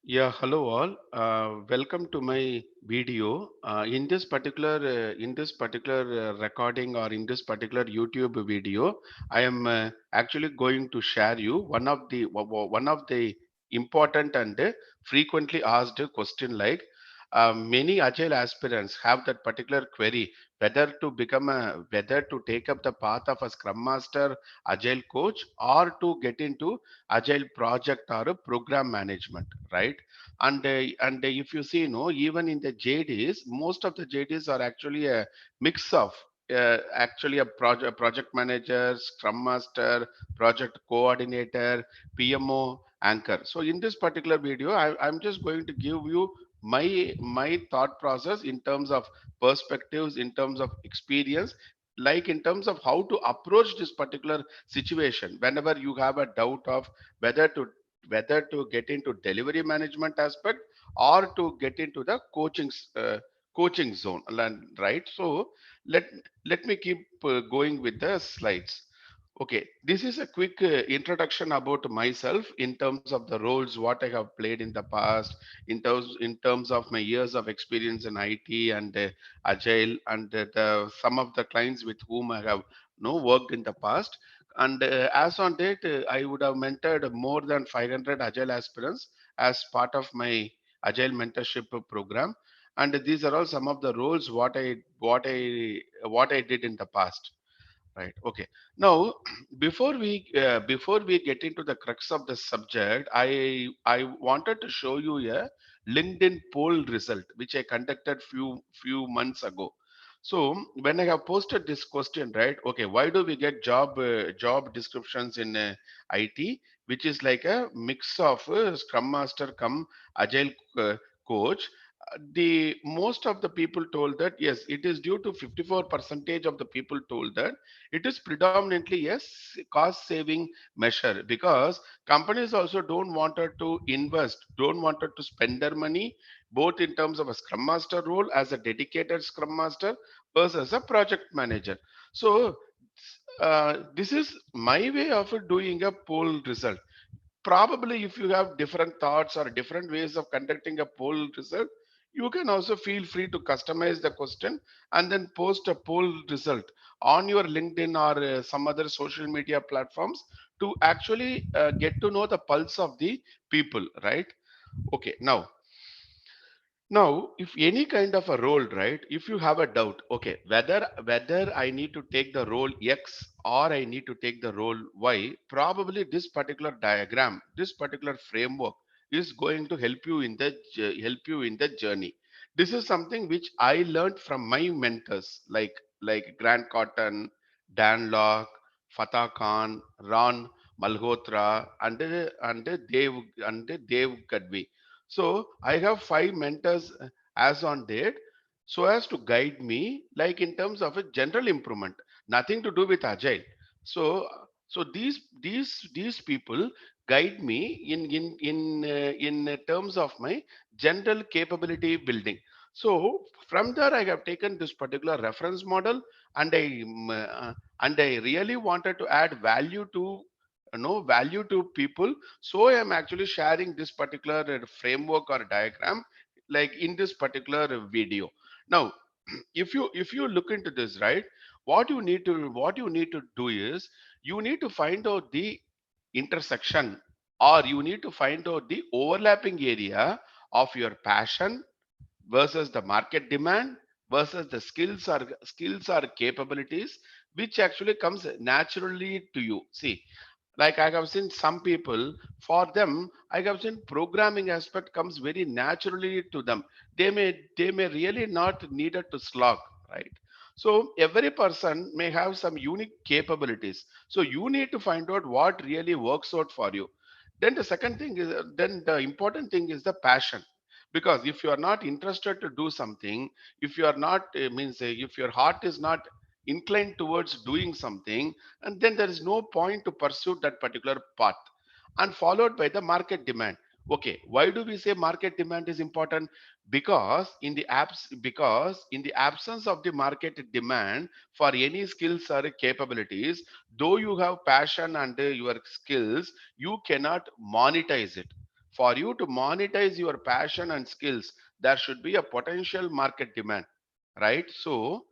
Yeah, hello all. Welcome to my video. In this particular recording or in this particular YouTube video, I am actually going to share you one of the important and frequently asked question like many agile aspirants have that particular query whether to take up the path of a scrum master, agile coach, or to get into agile project or a program management, right? And if you see, even in the JDs, most of the JDs are actually a mix of actually a project manager, scrum master, project coordinator, PMO, anchor. So in this particular video, I'm just going to give you my thought process in terms of perspectives, in terms of experience, like in terms of how to approach this particular situation whenever you have a doubt of whether to whether to get into delivery management aspect or to get into the coaching zone, right? So let let me keep going with the slides. Okay, this is a quick introduction about myself in terms of the roles what I have played in the past, in terms of my years of experience in IT and agile, and some of the clients with whom I have worked in the past. And as on date, I would have mentored more than 500 agile aspirants as part of my agile mentorship program. And these are all some of the roles what I did in the past. Right. Okay. Now, before we get into the crux of the subject, I wanted to show you a LinkedIn poll result which I conducted few months ago. So when I have posted this question, right? Okay, why do we get job descriptions in IT, which is like a mix of Scrum Master come Agile coach? The most of the people told that yes, it is due to 54 percentage of the people told that it is predominantly yes cost saving measure, because companies also don't wanted to invest, don't wanted to spend their money both in terms of a scrum master role as a dedicated scrum master versus a project manager. So this is my way of doing a poll result. Probably if you have different thoughts or different ways of conducting a poll result, you can also feel free to customize the question and then post a poll result on your LinkedIn or some other social media platforms to actually get to know the pulse of the people, right? Okay, now, if any kind of a role, right? If you have a doubt, okay, whether I need to take the role X or I need to take the role Y, probably this particular diagram, this particular framework is going to help you in the journey. This is something which I learned from my mentors like Grant Cotton, Dan Locke, Fatah Khan, Ron Malhotra, and Dev Gadvi. So I have five mentors as on date, so as to guide me, like in terms of a general improvement, nothing to do with agile. So these people guide me in terms of my general capability building. So from there, I have taken this particular reference model, and I really wanted to add value to value to people, so I am actually sharing this particular framework or diagram like in this particular video. Now, if you look into this, right, what you need to do is you need to find out the intersection, or you need to find out the overlapping area of your passion versus the market demand versus the skills or capabilities which actually comes naturally to you. See, like I have seen some people, for them I have seen programming aspect comes very naturally to them. They may really not needed to slog, right? So every person may have some unique capabilities, so you need to find out what really works out for you. Then the second thing is, then the important thing is the passion. Because if you are not interested to do something, if you are not if your heart is not inclined towards doing something, and then there is no point to pursue that particular path. And followed by the market demand. Okay, why do we say market demand is important? Because in the absence of the market demand for any skills or capabilities, though you have passion and your skills, you cannot monetize it. For you to monetize your passion and skills, there should be a potential market demand, right? So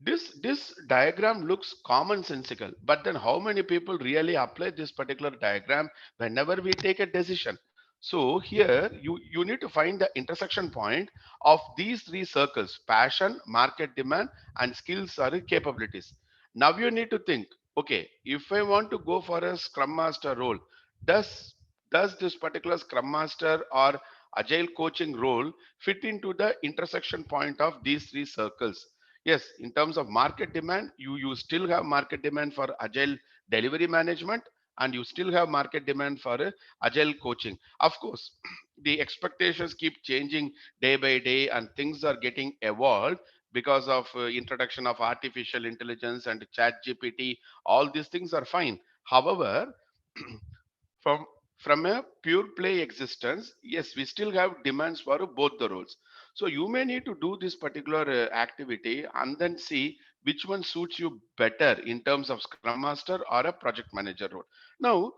this diagram looks commonsensical, but then how many people really apply this particular diagram whenever we take a decision? So here you need to find the intersection point of these three circles: passion, market demand, and skills or capabilities. Now you need to think, okay, if I want to go for a scrum master role, does does this particular scrum master or agile coaching role fit into the intersection point of these three circles? Yes, in terms of market demand, you still have market demand for agile delivery management, and you still have market demand for agile coaching. Of course, the expectations keep changing day by day, and things are getting evolved because of introduction of artificial intelligence and chat GPT. All these things are fine. However, from from a pure play existence, yes, we still have demands for both the roles. So you may need to do this particular activity and then see which one suits you better in terms of scrum master or a project manager role. Now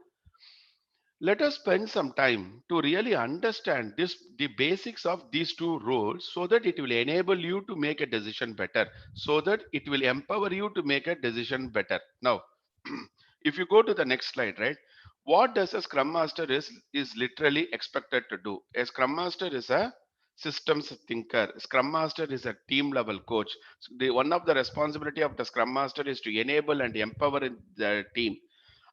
let us spend some time to really understand the basics of these two roles, so that it will enable you to make a decision better, so that it will empower you to make a decision better. Now if you go to the next slide, right, what does a scrum master is literally expected to do? A scrum master is a systems thinker. Scrum master is a team level coach. So one of the responsibility of the scrum master is to enable and empower the team.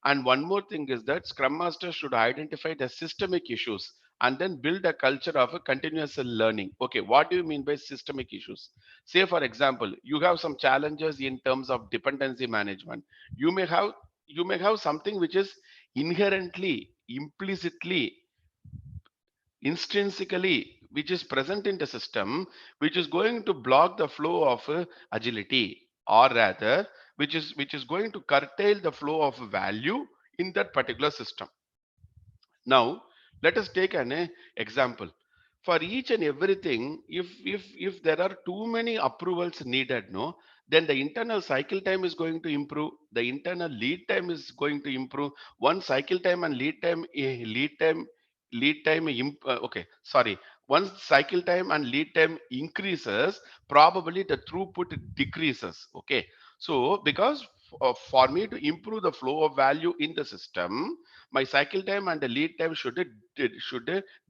And one more thing is that Scrum Master should identify the systemic issues and then build a culture of a continuous learning. Okay, what do you mean by systemic issues? Say, for example, you have some challenges in terms of dependency management. You may have you may have something which is inherently, implicitly, intrinsically, which is present in the system, which is going to block the flow of agility, or rather which is going to curtail the flow of value in that particular system. Now let us take an example. For each and everything, if there are too many approvals needed, no, then the internal cycle time is going to improve, the internal lead time is going to improve. One cycle time and okay, sorry, once cycle time and lead time increases, probably the throughput decreases. Okay, so because for me to improve the flow of value in the system, my cycle time and the lead time should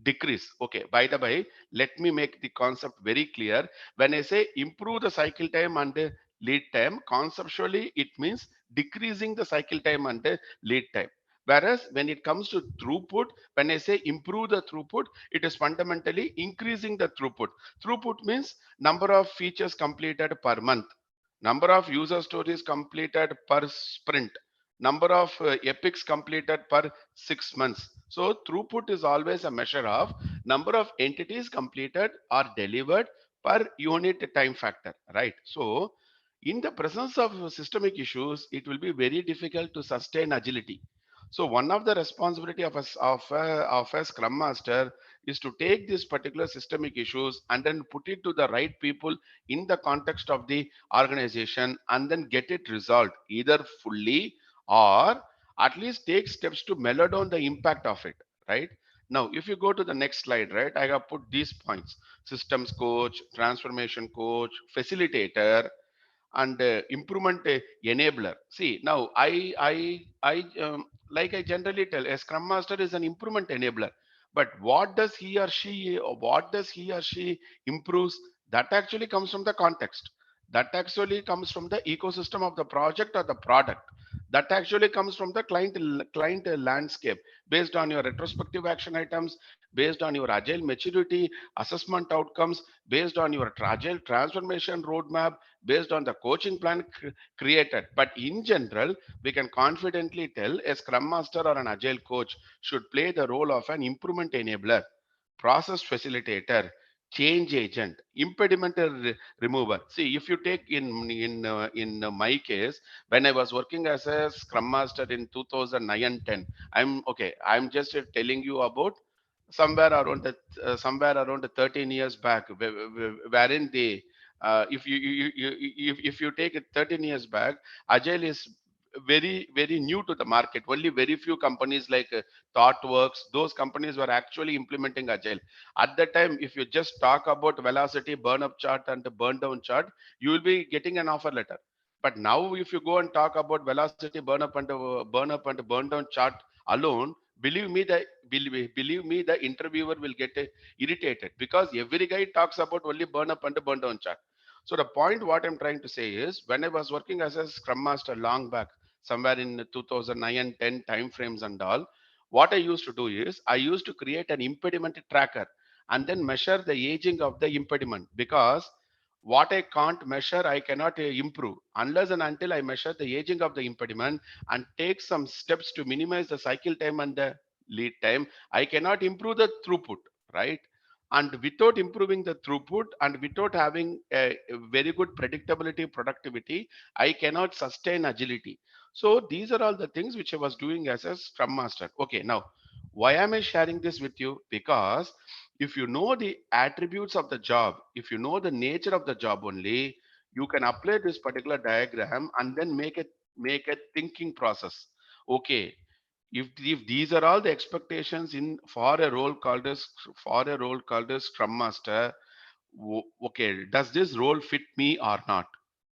decrease. Okay, by the way, let me make the concept very clear. When I say improve the cycle time and the lead time, conceptually it means decreasing the cycle time and the lead time. Whereas when it comes to throughput, when I say improve the throughput, it is fundamentally increasing the throughput. Throughput means number of features completed per month, number of user stories completed per sprint, number of epics completed per 6 months. So throughput is always a measure of number of entities completed or delivered per unit time factor, right? So in the presence of systemic issues, it will be very difficult to sustain agility. So one of the responsibility of a scrum master is to take these particular systemic issues and then put it to the right people in the context of the organization, and then get it resolved either fully, or at least take steps to mellow down the impact of it, right? Now if you go to the next slide, right, I have put these points: systems coach, transformation coach, facilitator, and improvement enabler. See, now like I generally tell, a scrum master is an improvement enabler, but what does he or she improves, that actually comes from the context, that actually comes from the ecosystem of the project or the product, that actually comes from the client landscape, based on your retrospective action items, based on your agile maturity assessment outcomes, based on your agile transformation roadmap, based on the coaching plan created. But in general, we can confidently tell a scrum master or an agile coach should play the role of an improvement enabler, process facilitator, change agent, impediment remover. See, if you take in my case, when I was working as a scrum master in 2009 and 10, I'm just telling you about somewhere around the 13 years back, wherein if you take it 13 years back, agile is very new to the market. Only very few companies like ThoughtWorks, those companies were actually implementing Agile. At that time, if you just talk about velocity, burn up chart and burn down chart, you will be getting an offer letter. But now, if you go and talk about velocity, burn down chart alone, believe me, believe me, the interviewer will get irritated, because every guy talks about only burn up and burn down chart. So the point what I'm trying to say is, when I was working as a Scrum Master long back, somewhere in 2009 and 10 time frames and all, what I used to do is I used to create an impediment tracker and then measure the aging of the impediment, because what I can't measure, I cannot improve unless and until I measure the aging of the impediment and take some steps to minimize the cycle time and the lead time. I cannot improve the throughput, right? And without improving the throughput and without having a very good predictability, productivity, I cannot sustain agility. So these are all the things which I was doing as a Scrum Master. Okay, now why am I sharing this with you? Because if you know the attributes of the job, if you know the nature of the job only, you can apply this particular diagram and then make a thinking process. Okay, if these are all the expectations in for a role called as Scrum Master, okay, does this role fit me or not?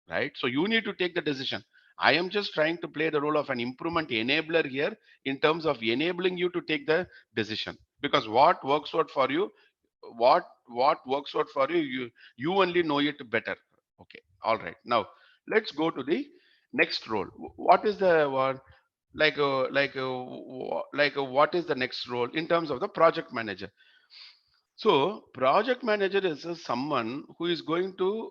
Right? So you need to take the decision. I am just trying to play the role of an improvement enabler here, in terms of enabling you to take the decision. Because what works out for you, you only know it better. Okay, all right. Now let's go to the next role. What is the one, what is the next role in terms of the project manager? So project manager is someone who is going to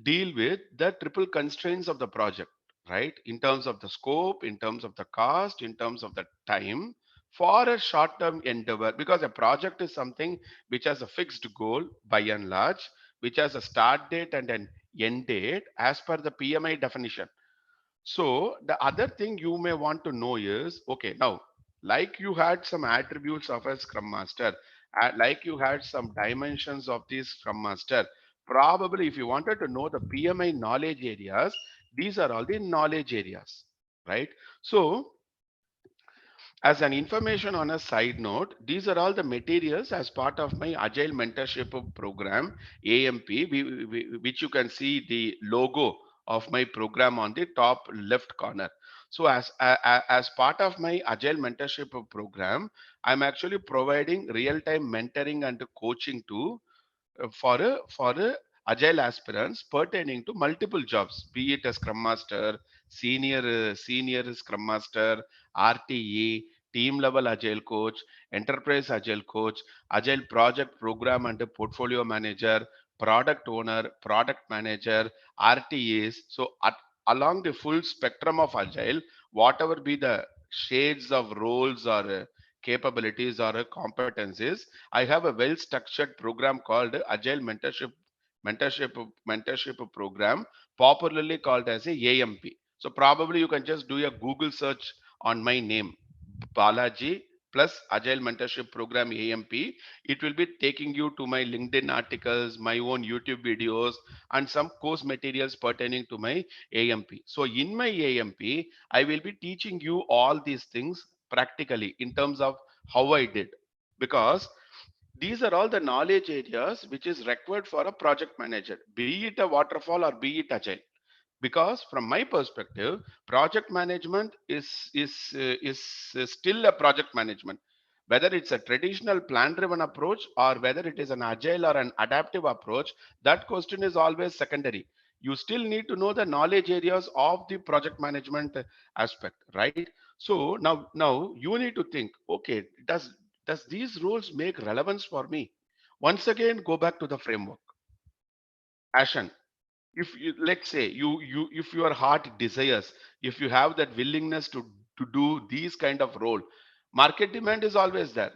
deal with the triple constraints of the project, right? In terms of the scope, in terms of the cost, in terms of the time, for a short term endeavor, because a project is something which has a fixed goal by and large, which has a start date and an end date as per the PMI definition. So the other thing you may want to know is, okay, now, like you had some attributes of a Scrum Master, like you had some dimensions of this Scrum Master, probably if you wanted to know the PMI knowledge areas, these are all the knowledge areas, right? So as an information on a side note, these are all the materials as part of my Agile Mentorship Program, AMP, which you can see the logo of my program on the top left corner. So as part of my Agile Mentorship Program, I'm actually providing real-time mentoring and coaching to for a agile aspirants pertaining to multiple jobs, be it a scrum master, senior scrum master, RTE, team level agile coach, enterprise agile coach, agile project program and portfolio manager, product owner, product manager, RTEs. So along the full spectrum of agile, whatever be the shades of roles or capabilities or competencies, I have a well structured program called Agile Mentorship Mentorship Program, popularly called as a AMP. So probably you can just do a Google search on my name, Balaji plus Agile Mentorship Program AMP. It will be taking you to my LinkedIn articles, my own YouTube videos, and some course materials pertaining to my AMP. So in my AMP, I will be teaching you all these things practically in terms of how I did, because these are all the knowledge areas which is required for a project manager, be it a waterfall or be it agile. Because from my perspective, project management is still a project management, whether it's a traditional plan driven approach or whether it is an agile or an adaptive approach. That question is always secondary. You still need to know the knowledge areas of the project management aspect, right? So now you need to think, okay, does these roles make relevance for me? Once again, go back to the framework. Passion. If you, let's say, you if your heart desires, if you have that willingness to do these kind of role, market demand is always there.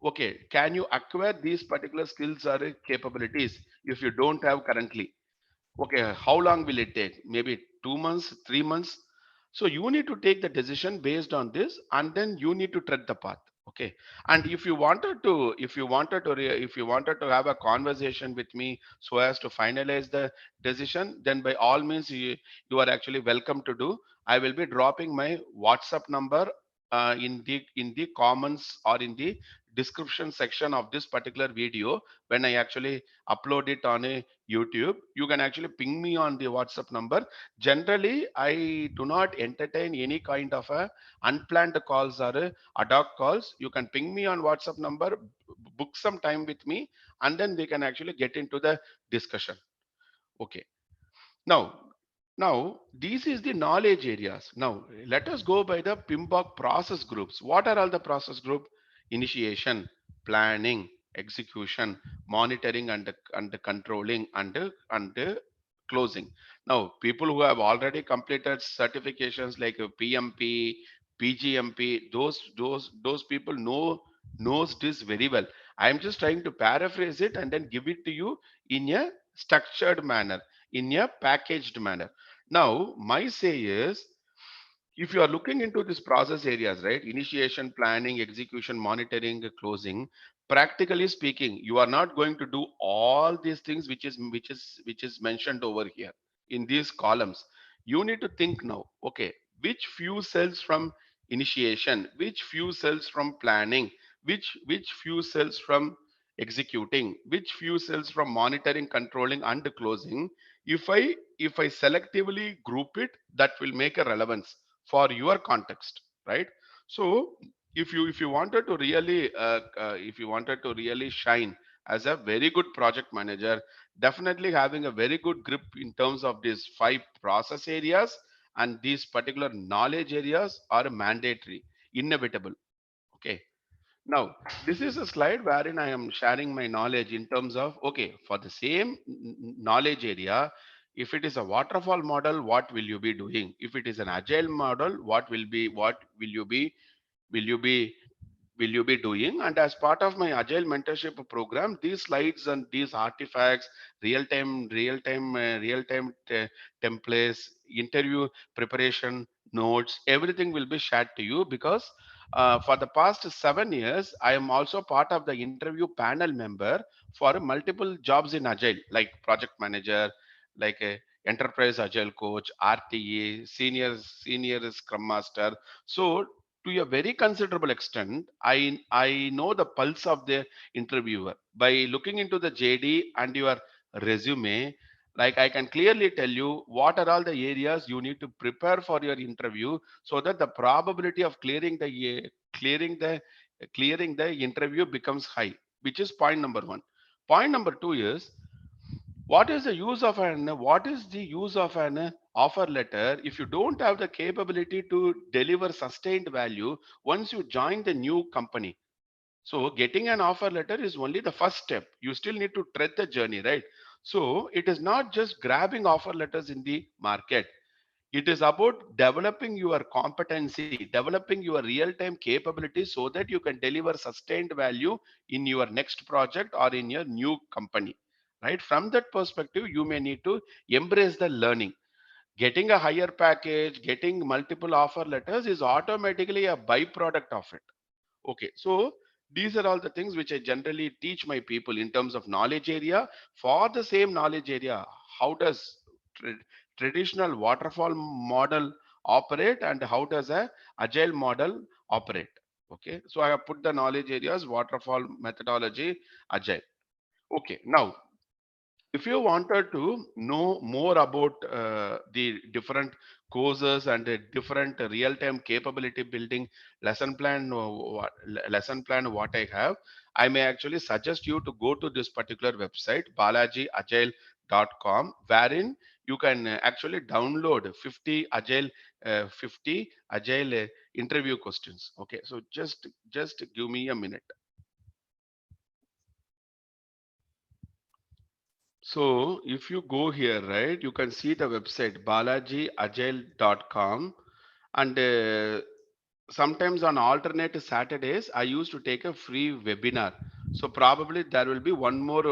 Okay, can you acquire these particular skills or capabilities if you don't have currently? Okay, how long will it take? Maybe 2 months, 3 months. So you need to take the decision based on this, and then you need to tread the path. Okay. And if you wanted to have a conversation with me so as to finalize the decision, then by all means you are actually welcome to do. I will be dropping my WhatsApp number in the comments or in the description section of this particular video. When I actually upload it on a YouTube, you can actually ping me on the WhatsApp number. Generally, I do not entertain any kind of a unplanned calls or ad hoc calls. You can ping me on WhatsApp number, book some time with me, and then we can actually get into the discussion. Okay. Now, now this is the knowledge areas. Now let us go by the PMBOK process groups. What are all the process group? Initiation, planning, execution, monitoring, and controlling, and closing. Now, people who have already completed certifications like PMP, PGMP, those people knows this very well. I am just trying to paraphrase it and then give it to you in a structured manner, in a packaged manner. Now, my say is, if you are looking into these process areas, right, initiation, planning, execution, monitoring, closing, practically speaking, you are not going to do all these things which is mentioned over here in these columns. You need to think now, okay, which few cells from initiation, which few cells from planning, which few cells from executing, which few cells from monitoring, controlling, and closing. If I selectively group it, that will make a relevance for your context, right? So if you wanted to really if you wanted to really shine as a very good project manager, definitely having a very good grip in terms of these five process areas and these particular knowledge areas are mandatory, inevitable. Okay. Now, this is a slide wherein I am sharing my knowledge in terms of, okay, for the same knowledge area, if it is a waterfall model, what will you be doing? If it is an agile model, what will you be will you be doing? And as part of my agile mentorship program, these slides and these artifacts, real time templates, interview preparation notes, everything will be shared to you because for the past 7 years I am also part of the interview panel member for multiple jobs in agile, like project manager, like a enterprise agile coach, RTA, senior scrum master. So to a very considerable extent, I know the pulse of the interviewer by looking into the JD and your resume. Like, I can clearly tell you what are all the areas you need to prepare for your interview, so that the probability of clearing the clearing the interview becomes high, which is point number one. Point number two is, what is the use of an offer letter if you don't have the capability to deliver sustained value once you join the new company? So getting an offer letter is only the first step. You still need to tread the journey, right? So it is not just grabbing offer letters in the market. It is about developing your competency, developing your real time capabilities so that you can deliver sustained value in your next project or in your new company. Right? From that perspective, you may need to embrace the learning. Getting a higher package, getting multiple offer letters is automatically a byproduct of it. Okay, so these are all the things which I generally teach my people in terms of knowledge area. For the same knowledge area, how does traditional waterfall model operate and how does a agile model operate? Okay, so I have put the knowledge areas: waterfall methodology, agile. Okay, now if you wanted to know more about the different courses and the different real-time capability building lesson plan what I have, I may actually suggest you to go to this particular website, Balaji.Agile.com, wherein you can actually download 50 agile interview questions. Okay, so just give me a minute. So if you go here, right, you can see the website balajiagile.com, and sometimes on alternate Saturdays I used to take a free webinar. So probably there will be one more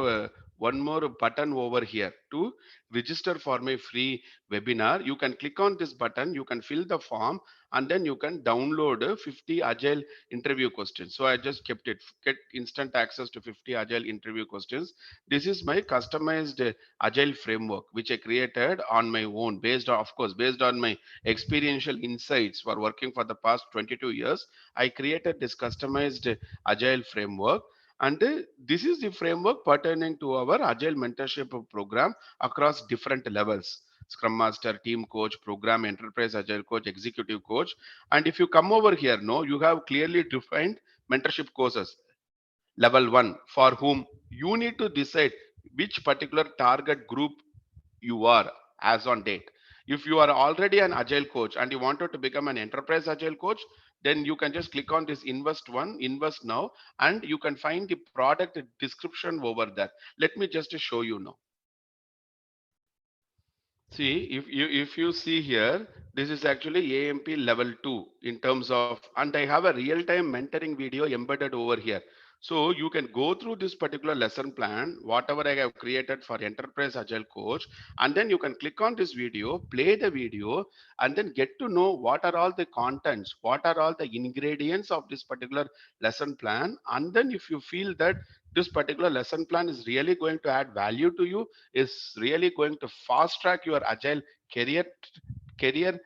button over here to register for my free webinar. You can click on this button, you can fill the form, and then you can download 50 agile interview questions. So I just kept it, get instant access to 50 agile interview questions. This is my customized agile framework which I created on my own, based on, of course, based on my experiential insights for working for the past 22 years. I created this customized agile framework, and this is the framework pertaining to our agile mentorship program across different levels: Scrum Master, Team Coach, Program, Enterprise Agile Coach, Executive Coach. And if you come over here, no, you have clearly defined mentorship courses. Level 1, for whom you need to decide which particular target group you are as on date. If you are already an agile coach and you wanted to become an enterprise agile coach, then you can just click on this invest one, invest now, and you can find the product description over there. Let me just show you now. See, if you see here, this is actually AMP level 2 in terms of, and I have a real-time mentoring video embedded over here. So you can go through this particular lesson plan, whatever I have created for Enterprise Agile Coach, and then you can click on this video, play the video, and then get to know what are all the contents, what are all the ingredients of this particular lesson plan. And then if you feel that this particular lesson plan is really going to add value to you, is really going to fast track your agile career career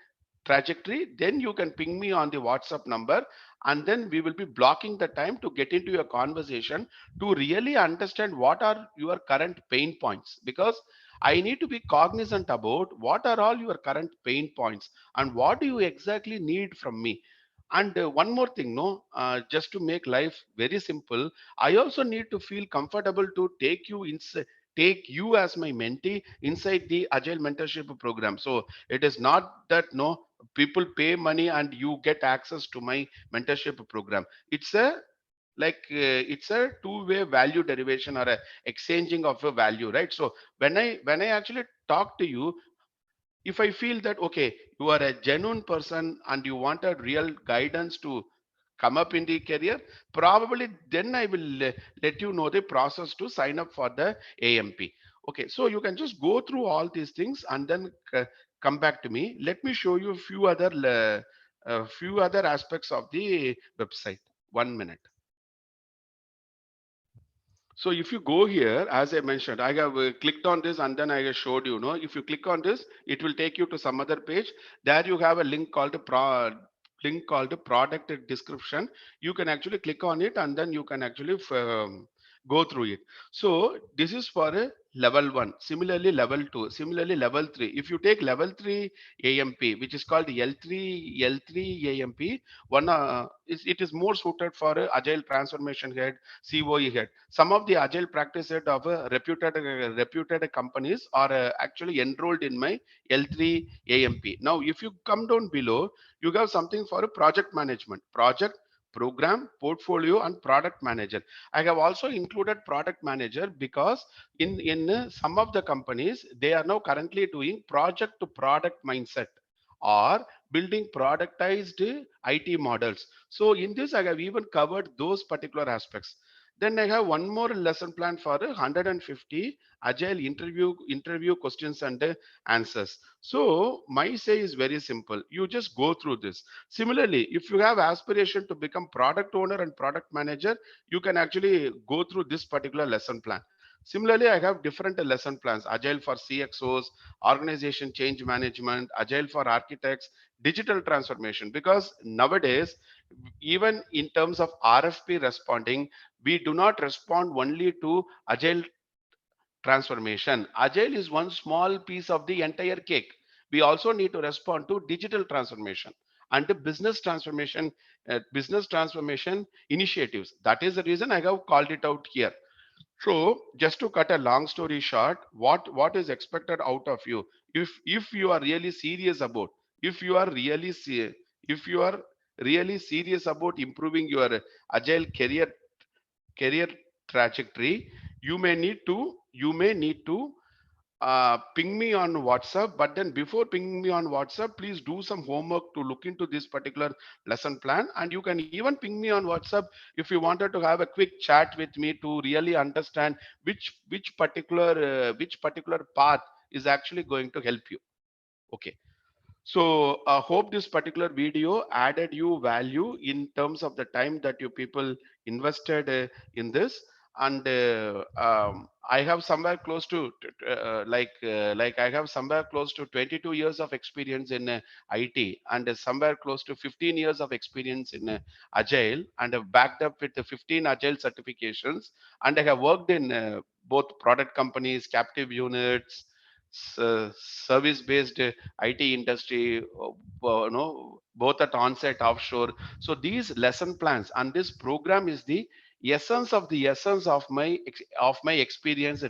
trajectory, then you can ping me on the WhatsApp number, and then we will be blocking the time to get into your conversation to really understand what are your current pain points, because I need to be cognizant about what are all your current pain points and what do you exactly need from me. And one more thing, no, just to make life very simple, I also need to feel comfortable to take you as my mentee inside the Agile Mentorship program. So it is not that no people pay money and you get access to my mentorship program. It's a it's a two-way value derivation or a exchanging of a value, right? So when I actually talk to you, if I feel that okay, you are a genuine person and you want a real guidance to come up in the career, probably then I will let you know the process to sign up for the AMP. Okay, so you can just go through all these things and then come back to me. Let me show you a few other aspects of the website. 1 minute. So if you go here, as I mentioned, I have clicked on this and then I have showed you, know, if you click on this, it will take you to some other page. There you have a link called product description. You can actually click on it and then you can actually go through it. So this is for a level 1, similarly level 2, similarly level 3. If you take level 3 AMP, which is called L3 AMP, it is more suited for agile transformation head, COE head. Some of the agile practice head of reputed companies are actually enrolled in my L3 AMP. Now, if you come down below, you have something for a project management, project, program, portfolio, and product manager. I have also included product manager because in some of the companies they are now currently doing project to product mindset or building productized IT models. So in this, I have even covered those particular aspects. Then I have one more lesson plan for 150 agile interview questions and answers. So my say is very simple. You just go through this. Similarly, if you have aspiration to become product owner and product manager, you can actually go through this particular lesson plan. Similarly, I have different lesson plans: Agile for CXOs, organization change management, Agile for architects, digital transformation. Because nowadays, even in terms of RFP responding, we do not respond only to Agile transformation. Agile is one small piece of the entire cake. We also need to respond to digital transformation and the business transformation initiatives. That is the reason I have called it out here. So just to cut a long story short, what is expected out of you? If you are really serious about, if you are really if you are really serious about improving your agile career trajectory, you may need to ping me on WhatsApp. But then before pinging me on WhatsApp, please do some homework to look into this particular lesson plan. And you can even ping me on WhatsApp if you wanted to have a quick chat with me to really understand which particular path is actually going to help you. Okay. So I hope this particular video added you value in terms of the time that you people invested in this. And I have somewhere close to like I have somewhere close to 22 years of experience in IT, and somewhere close to 15 years of experience in Agile, and have backed up with the 15 Agile certifications. And I have worked in both product companies, captive units, service-based IT industry, both at onset, offshore. So these lesson plans and this program is the essence of my experience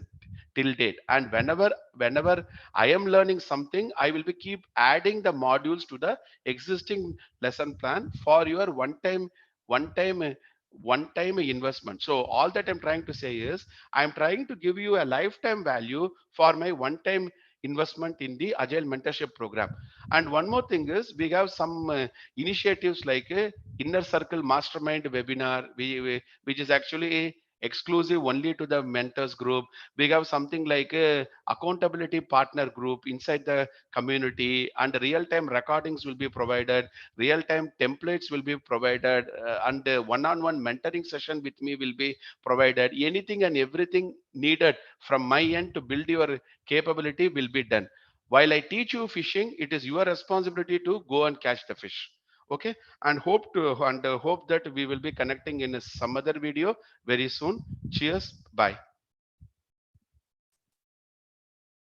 till date. And whenever I am learning something, I will be keep adding the modules to the existing lesson plan for your one time uh, one time investment. So all that I'm trying to say is I'm trying to give you a lifetime value for my one time investment in the Agile mentorship program. And one more thing is we have some initiatives like a inner circle mastermind webinar, which is actually exclusive only to the mentors group. We have something like a accountability partner group inside the community, and real time recordings will be provided, real time templates will be provided, and one on one mentoring session with me will be provided. Anything and everything needed from my end to build your capability will be done. While I teach you fishing, it is your responsibility to go and catch the fish. Okay, and hope that we will be connecting in some other video very soon. Cheers, bye.